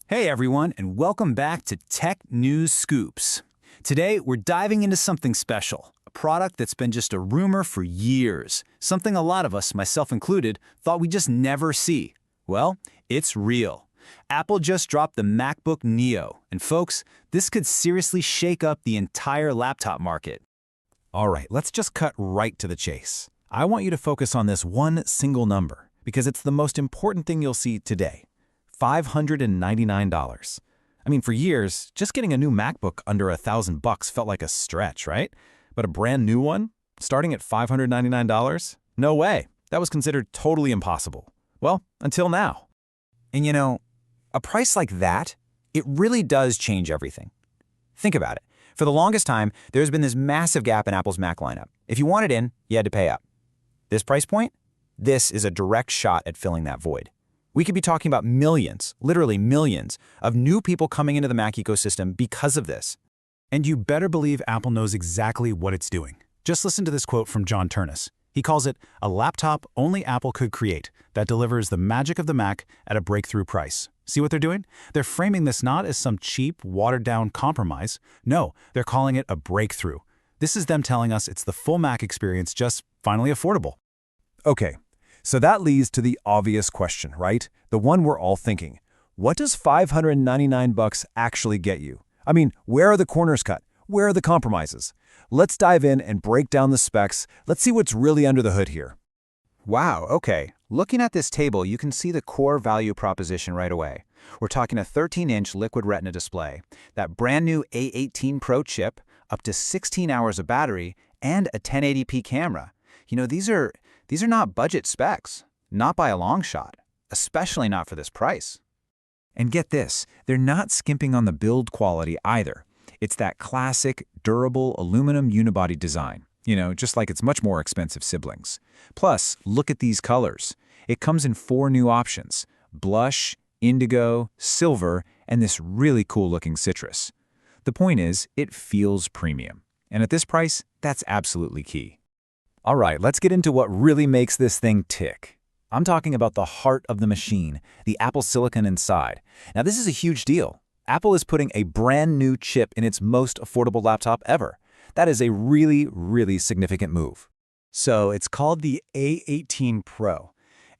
Hey everyone, and welcome back to Tech News Scoops. Today, we're diving into something special, a product that's been just a rumor for years, something a lot of us, myself included, thought we'd just never see. Well, it's real. Apple just dropped the MacBook Neo, and folks, this could seriously shake up the entire laptop market. All right, let's just cut right to the chase. I want you to focus on this one single number, because it's the most important thing you'll see today. $599. I mean, for years, just getting a new MacBook under $1,000 felt like a stretch, right? But a brand new one, starting at $599? No way. That was considered totally impossible. Well, until now. And you know, a price like that, it really does change everything. Think about it. For the longest time, there's been this massive gap in Apple's Mac lineup. If you wanted in, you had to pay up. This price point? This is a direct shot at filling that void. We could be talking about millions, literally millions, of new people coming into the Mac ecosystem because of this. And you better believe Apple knows exactly what it's doing. Just listen to this quote from John Ternus. He calls it a laptop only Apple could create that delivers the magic of the Mac at a breakthrough price. See what they're doing? They're framing this not as some cheap, watered-down compromise. No, they're calling it a breakthrough. This is them telling us it's the full Mac experience, just finally affordable. Okay, so that leads to the obvious question, right? The one we're all thinking. What does $599 actually get you? I mean, where are the corners cut? Where are the compromises? Let's dive in and break down the specs. Let's see what's really under the hood here. Wow, okay. Looking at this table, you can see the core value proposition right away. We're talking a 13-inch Liquid Retina display, that brand new A18 Pro chip, up to 16 hours of battery, and a 1080p camera. You know, these are not budget specs, not by a long shot, especially not for this price. And get this, they're not skimping on the build quality either. It's that classic, durable aluminum unibody design, just like its much more expensive siblings. Plus, look at these colors. It comes in 4 new options: blush, indigo, silver, and this really cool-looking citrus. The point is, it feels premium. And at this price, that's absolutely key. All right, let's get into what really makes this thing tick. I'm talking about the heart of the machine, the Apple silicon inside. Now, this is a huge deal. Apple is putting a brand new chip in its most affordable laptop ever. That is a really, really significant move. So it's called the A18 Pro.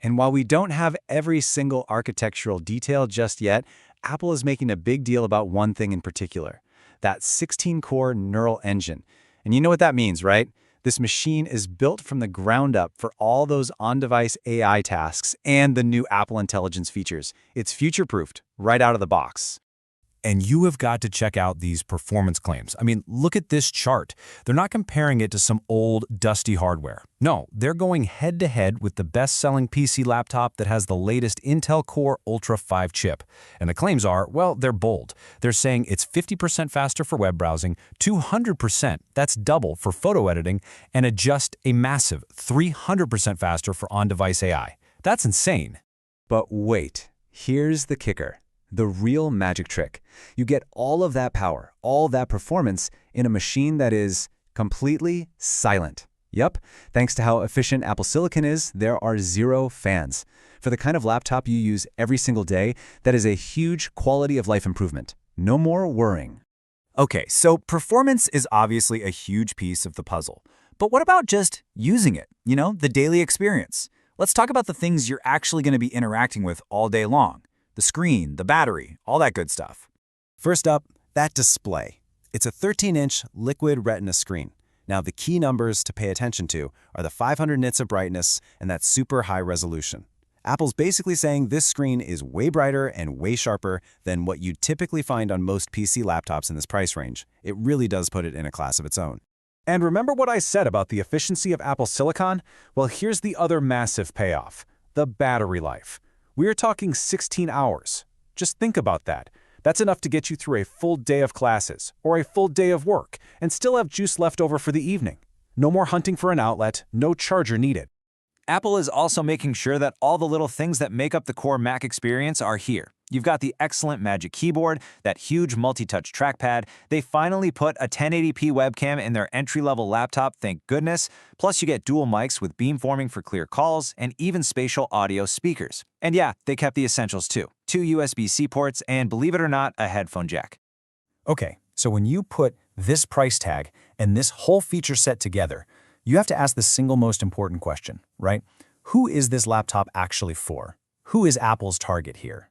And while we don't have every single architectural detail just yet, Apple is making a big deal about one thing in particular, that 16-core neural engine. And you know what that means, right? This machine is built from the ground up for all those on-device AI tasks and the new Apple Intelligence features. It's future-proofed right out of the box. And you have got to check out these performance claims. I mean, look at this chart. They're not comparing it to some old, dusty hardware. No, they're going head-to-head with the best-selling PC laptop that has the latest Intel Core Ultra 5 chip. And the claims are, well, they're bold. They're saying it's 50% faster for web browsing, 200%, that's double for photo editing, and just a massive 300% faster for on-device AI. That's insane. But wait, here's the kicker. The real magic trick. You get all of that power, all that performance in a machine that is completely silent. Yup, thanks to how efficient Apple Silicon is, there are 0 fans. For the kind of laptop you use every single day, that is a huge quality of life improvement. No more worrying. Okay, so performance is obviously a huge piece of the puzzle. But what about just using it? The daily experience. Let's talk about the things you're actually going to be interacting with all day long. The screen, the battery, all that good stuff. First up, that display. It's a 13-inch Liquid Retina screen. Now, the key numbers to pay attention to are the 500 nits of brightness and that super high resolution. Apple's basically saying this screen is way brighter and way sharper than what you'd typically find on most PC laptops in this price range. It really does put it in a class of its own. And remember what I said about the efficiency of Apple Silicon? Well, here's the other massive payoff: the battery life. We're talking 16 hours. Just think about that. That's enough to get you through a full day of classes or a full day of work and still have juice left over for the evening. No more hunting for an outlet, no charger needed. Apple is also making sure that all the little things that make up the core Mac experience are here. You've got the excellent Magic Keyboard, that huge multi-touch trackpad. They finally put a 1080p webcam in their entry-level laptop, thank goodness. Plus, you get dual mics with beamforming for clear calls and even spatial audio speakers. And yeah, they kept the essentials too. 2 USB-C ports and, believe it or not, a headphone jack. Okay, so when you put this price tag and this whole feature set together, you have to ask the single most important question, right? Who is this laptop actually for? Who is Apple's target here?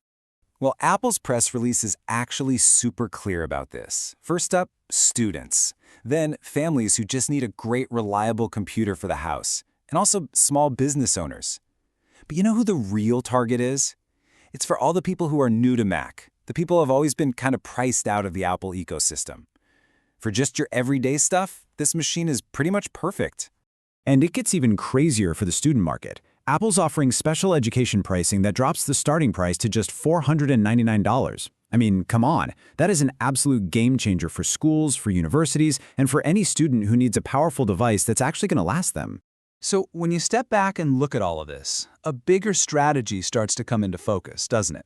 Well, Apple's press release is actually super clear about this. First up, students. Then families who just need a great, reliable computer for the house. And also small business owners. But you know who the real target is? It's for all the people who are new to Mac. The people who have always been kind of priced out of the Apple ecosystem. For just your everyday stuff, this machine is pretty much perfect. And it gets even crazier for the student market. Apple's offering special education pricing that drops the starting price to just $499. I mean, come on, that is an absolute game changer for schools, for universities, and for any student who needs a powerful device that's actually going to last them. So when you step back and look at all of this, a bigger strategy starts to come into focus, doesn't it?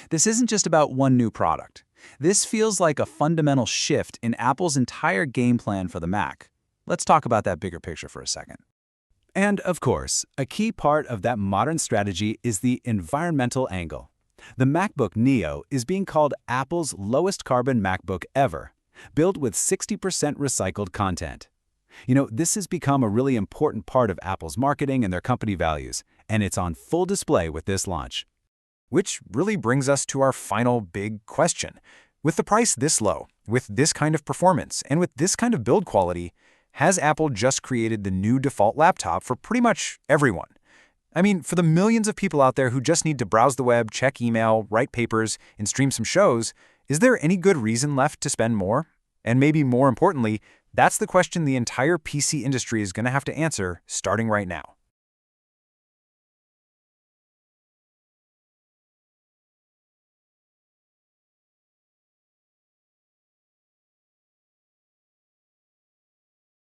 This isn't just about one new product. This feels like a fundamental shift in Apple's entire game plan for the Mac. Let's talk about that bigger picture for a second. And of course, a key part of that modern strategy is the environmental angle. The MacBook Neo is being called Apple's lowest carbon MacBook ever, built with 60% recycled content. You know, this has become a really important part of Apple's marketing and their company values, and it's on full display with this launch. Which really brings us to our final big question. With the price this low, with this kind of performance, and with this kind of build quality, has Apple just created the new default laptop for pretty much everyone? I mean, for the millions of people out there who just need to browse the web, check email, write papers, and stream some shows, is there any good reason left to spend more? And maybe more importantly, that's the question the entire PC industry is going to have to answer starting right now.